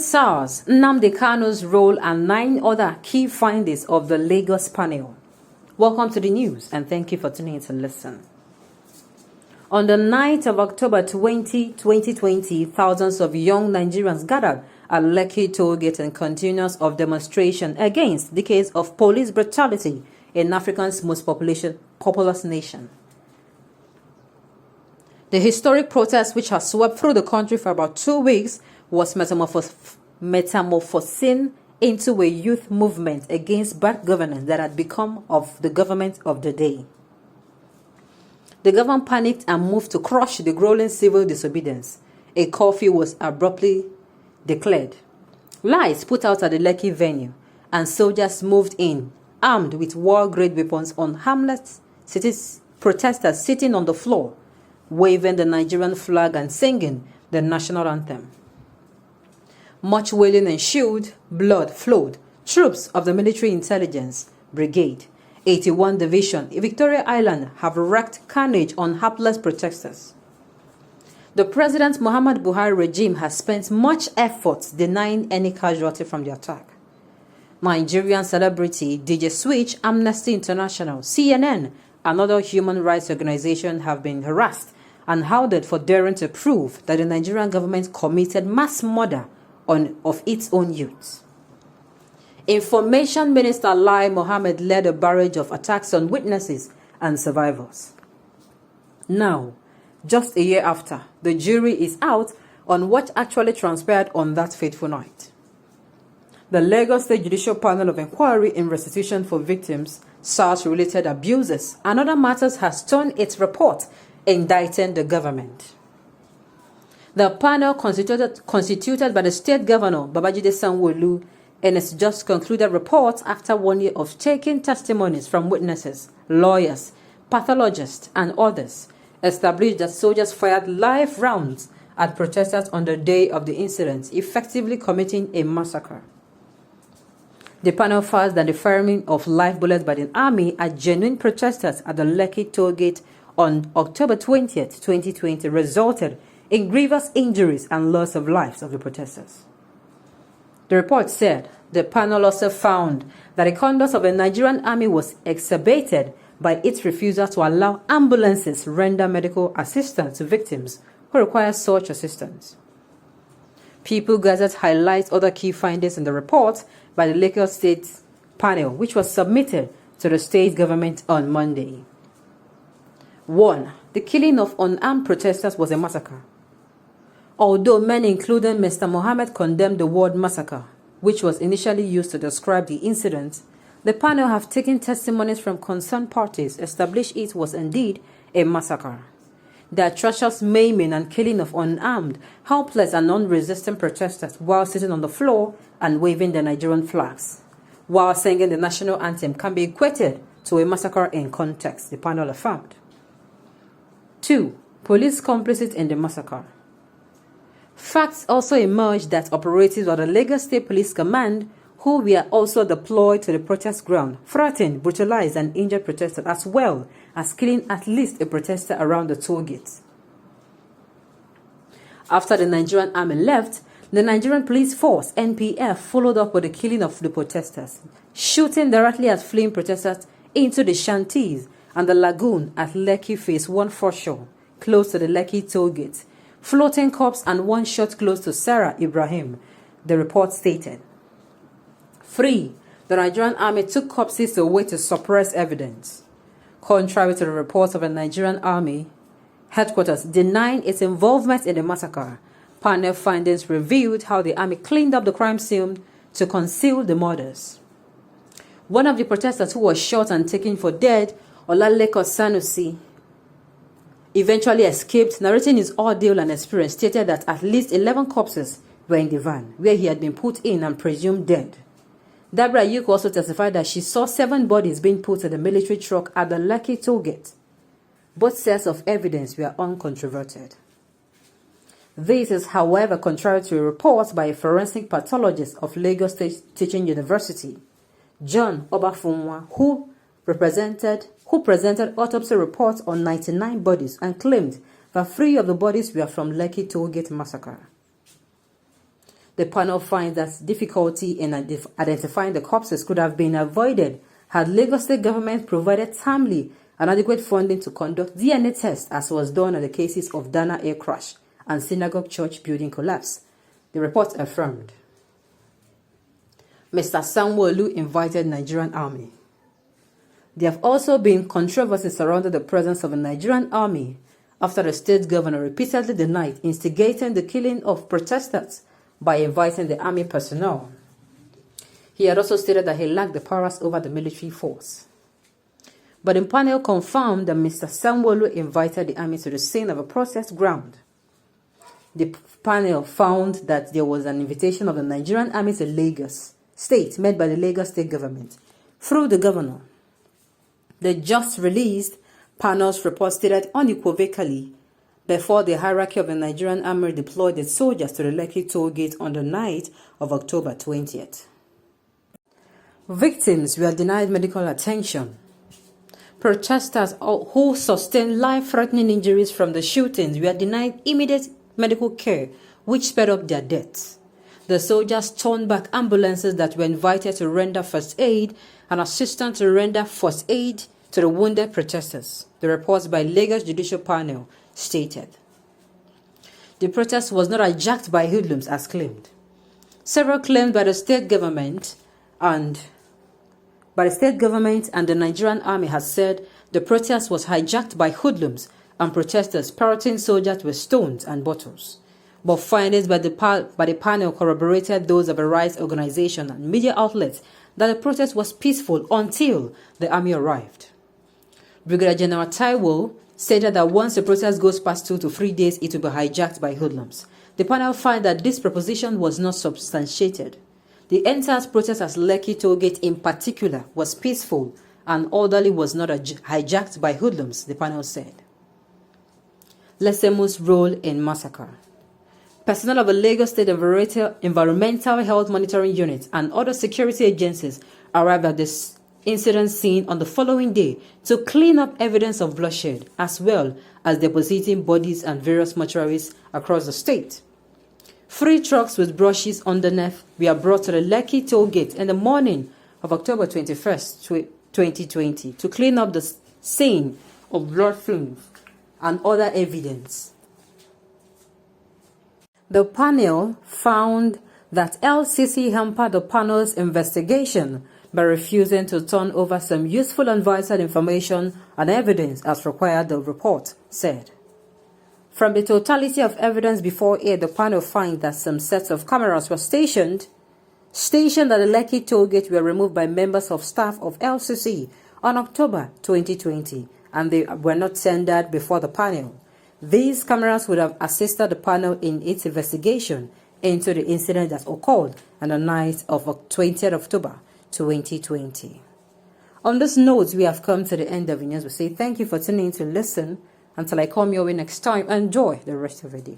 Endsars, Nnamdi Kanu'S role and 9 other key findings of the Lagos panel. Welcome to the news and thank you for tuning in to listen. On the 9th of October 2020, thousands of young Nigerians gathered at Lekki Tollgate in continuance of demonstration against decades of police brutality in Africa's most populous nation. The historic protest, which has swept through the country for about 2 weeks, was metamorphosing into a youth movement against bad governance that had become of the government of the day. The government panicked and moved to crush the growing civil disobedience. A curfew was abruptly declared. Lights put out at the Lekki venue, and soldiers moved in, armed with war-grade weapons on harmless protesters sitting on the floor, waving the Nigerian flag and singing the national anthem. Much wailing ensued, blood flowed. Troops of the Military Intelligence Brigade, 81 Division, Victoria Island have wreaked carnage on hapless protesters. The President Muhammad Buhari regime has spent much effort denying any casualty from the attack. Nigerian celebrity DJ Switch, Amnesty International, CNN, and other human rights organizations have been harassed and hounded for daring to prove that the Nigerian government committed mass murder of its own youth. Information Minister Lai Mohammed led a barrage of attacks on witnesses and survivors. Now, just a year after, the jury is out on what actually transpired on that fateful night. The Lagos State Judicial Panel of Inquiry in Restitution for Victims, SARS-related abuses, and other matters has turned its report indicting the government. The panel constituted by the State Governor Babajide Sanwo-Olu in its just concluded report after 1 year of taking testimonies from witnesses, lawyers, pathologists, and others, established that soldiers fired live rounds at protesters on the day of the incident, effectively committing a massacre. The panel found that the firing of live bullets by the army at genuine protesters at the Lekki Tollgate on October 20th, 2020 resulted in grievous injuries and loss of lives of the protesters. The report said the panel also found that the conduct of the Nigerian army was exacerbated by its refusal to allow ambulances render medical assistance to victims who require such assistance. People Gazette highlights other key findings in the report by the Lagos State panel, which was submitted to the state government on Monday. 1. The killing of unarmed protesters was a massacre. Although many, including Mr. Mohammed, condemned the word massacre, which was initially used to describe the incident, the panel have taken testimonies from concerned parties established it was indeed a massacre. The atrocious maiming and killing of unarmed, helpless and non-resistant protesters while sitting on the floor and waving the Nigerian flags, while singing the national anthem, can be equated to a massacre in context, the panel affirmed. 2. Police complicit in the massacre. Facts also emerged that operatives of the Lagos State Police Command, who were also deployed to the protest ground, threatened, brutalized, and injured protesters, as well as killing at least a protester around the toll gate. After the Nigerian army left, the Nigerian Police Force, NPF, followed up with the killing of the protesters, shooting directly at fleeing protesters into the shanties and the lagoon at Lekki Phase 1 foreshore, close to the Lekki Tollgate, floating corpse and one shot close to Sarah Ibrahim, the report stated. 3. The Nigerian army took corpses away to suppress evidence. Contrary to the reports of the Nigerian army headquarters denying its involvement in the massacre, panel findings revealed how the army cleaned up the crime scene to conceal the murders. One of the protesters who was shot and taken for dead, Olaleko Sanusi, eventually escaped, narrating his ordeal and experience, stated that at least 11 corpses were in the van, where he had been put in and presumed dead. Deborah Yuko also testified that she saw 7 bodies being put in the military truck at the Lekki Tollgate. Both sets of evidence were uncontroverted. This is, however, contrary to a report by a forensic pathologist of Lagos State Teaching University, John Obafunwa, who presented autopsy reports on 99 bodies and claimed that 3 of the bodies were from Lekki Tollgate massacre. The panel finds that difficulty in identifying the corpses could have been avoided had Lagos State government provided timely and adequate funding to conduct DNA tests, as was done in the cases of Dana air crash and synagogue church building collapse, the report affirmed. Mr. Sanwo-Olu invited Nigerian army. There have also been controversies surrounding the presence of a Nigerian army after the state governor repeatedly denied instigating the killing of protesters by inviting the army personnel. He had also stated that he lacked the powers over the military force. But the panel confirmed that Mr. Sanwo-Olu invited the army to the scene of a protest ground. The panel found that there was an invitation of the Nigerian army to Lagos State made by the Lagos State government through the governor. The just released panel's report stated unequivocally before the hierarchy of the Nigerian army deployed its soldiers to the Lekki toll gate on the night of October 20th. Victims were denied medical attention. Protesters who sustained life-threatening injuries from the shootings were denied immediate medical care, which sped up their deaths. The soldiers turned back ambulances that were invited to render first aid and assistance to render first aid to the wounded protesters, the reports by Lagos Judicial Panel stated. The protest was not hijacked by hoodlums as claimed. Several claims by the state government and the Nigerian army has said the protest was hijacked by hoodlums and protesters pelting soldiers with stones and bottles. But findings by the panel corroborated those of a rights organization and media outlets that the protest was peaceful until the army arrived. Brigadier General Taiwo stated that once the protest goes past 2 to 3 days, it will be hijacked by hoodlums. The panel found that this proposition was not substantiated. The Endsars protest at Lekki Tollgate in particular was peaceful and orderly, was not hijacked by hoodlums, the panel said. Lesemu's role in massacre. Personnel of the Lagos State Environmental Health Monitoring Unit and other security agencies arrived at this incident scene on the following day to clean up evidence of bloodshed, as well as depositing bodies and various mortuaries across the state. 3 trucks with brushes underneath were brought to the Lekki toll gate in the morning of October 21st, 2020 to clean up the scene of blood fumes and other evidence. The panel found that LCC hampered the panel's investigation by refusing to turn over some useful and vital information and evidence as required, the report said. From the totality of evidence before it, the panel finds that some sets of cameras were stationed at the Lekki tollgate were removed by members of staff of LCC on October 2020, and they were not tendered before the panel. These cameras would have assisted the panel in its investigation into the incident that occurred on the night of 20th October 2020. On this note, we have come to the end of the news. We say thank you for tuning in to listen. Until I come your way next time, enjoy the rest of the day.